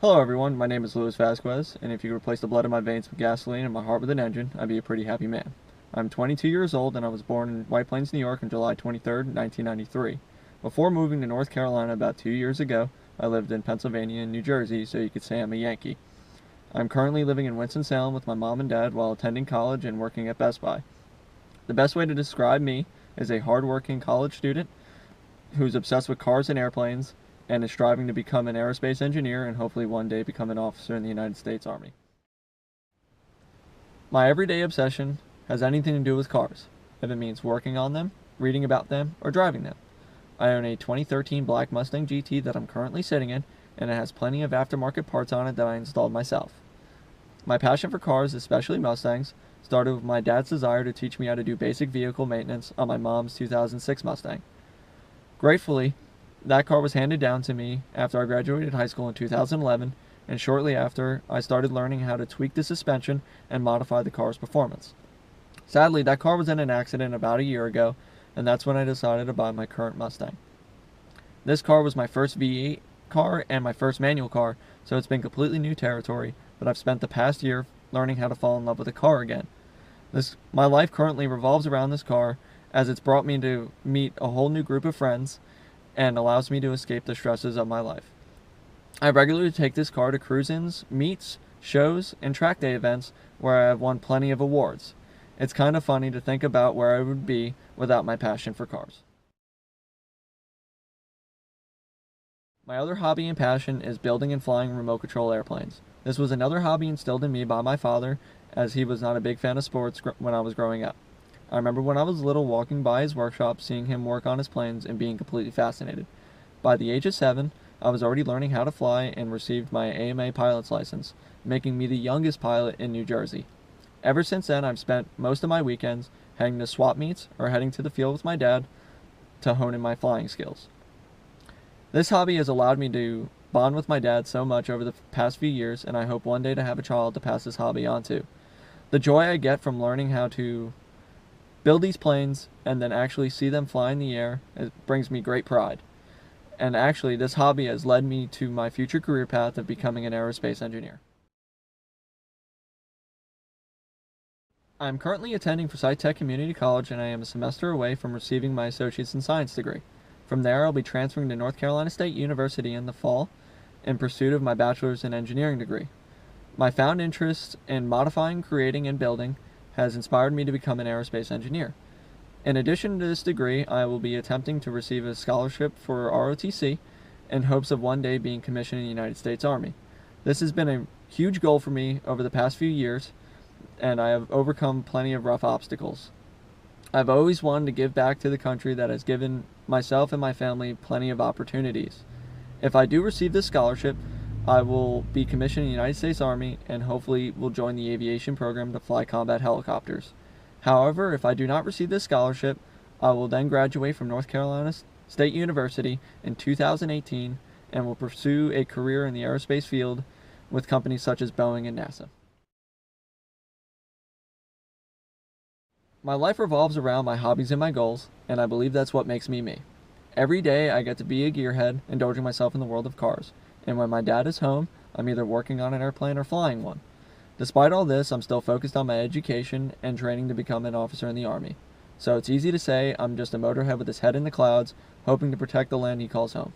Hello everyone, my name is Vazquez, and if you could replace the blood in my veins with gasoline and my heart with an engine, I'd be a pretty happy man. I'm 22 years old and I was born in White Plains, New York on July 23rd, 1993. Before moving to North Carolina about 2 years ago, I lived in Pennsylvania and New Jersey, so you could say I'm a Yankee. I'm currently living in Winston-Salem with my mom and dad while attending college and working at Best Buy. The best way to describe me is a hardworking college student who's obsessed with cars and airplanes and is striving to become an aerospace engineer and hopefully one day become an officer in the United States Army. My everyday obsession has anything to do with cars, if it means working on them, reading about them, or driving them. I own a 2013 black Mustang GT that I'm currently sitting in, and it has plenty of aftermarket parts on it that I installed myself. My passion for cars, especially Mustangs, started with my dad's desire to teach me how to do basic vehicle maintenance on my mom's 2006 Mustang. Gratefully, that car was handed down to me after I graduated high school in 2011, and shortly after, I started learning how to tweak the suspension and modify the car's performance. Sadly, that car was in an accident about a year ago, and that's when I decided to buy my current Mustang. This car was my first V8 car and my first manual car, so it's been completely new territory, but I've spent the past year learning how to fall in love with a car again. My life currently revolves around this car, as it's brought me to meet a whole new group of friends and allows me to escape the stresses of my life. I regularly take this car to cruise-ins, meets, shows, and track day events where I have won plenty of awards. It's kind of funny to think about where I would be without my passion for cars. My other hobby and passion is building and flying remote control airplanes. This was another hobby instilled in me by my father, as he was not a big fan of sports when I was growing up. I remember when I was little walking by his workshop, seeing him work on his planes and being completely fascinated. By the age of 7, I was already learning how to fly and received my AMA pilot's license, making me the youngest pilot in New Jersey. Ever since then, I've spent most of my weekends heading to swap meets or heading to the field with my dad to hone in my flying skills. This hobby has allowed me to bond with my dad so much over the past few years, and I hope one day to have a child to pass this hobby on to. The joy I get from learning how to build these planes and then actually see them fly in the air, it brings me great pride. And actually, this hobby has led me to my future career path of becoming an aerospace engineer. I am currently attending Forsyth Tech Community College, and I am a semester away from receiving my Associate's in Science degree. From there, I'll be transferring to North Carolina State University in the fall in pursuit of my Bachelor's in Engineering degree. My found interest in modifying, creating, and building has inspired me to become an aerospace engineer. In addition to this degree, I will be attempting to receive a scholarship for ROTC in hopes of one day being commissioned in the United States Army. This has been a huge goal for me over the past few years, and I have overcome plenty of rough obstacles. I've always wanted to give back to the country that has given myself and my family plenty of opportunities. If I do receive this scholarship, I will be commissioned in the United States Army and hopefully will join the aviation program to fly combat helicopters. However, if I do not receive this scholarship, I will then graduate from North Carolina State University in 2018 and will pursue a career in the aerospace field with companies such as Boeing and NASA. My life revolves around my hobbies and my goals, and I believe that's what makes me me. Every day I get to be a gearhead, indulging myself in the world of cars. And when my dad is home, I'm either working on an airplane or flying one. Despite all this, I'm still focused on my education and training to become an officer in the Army. So it's easy to say I'm just a motorhead with his head in the clouds, hoping to protect the land he calls home.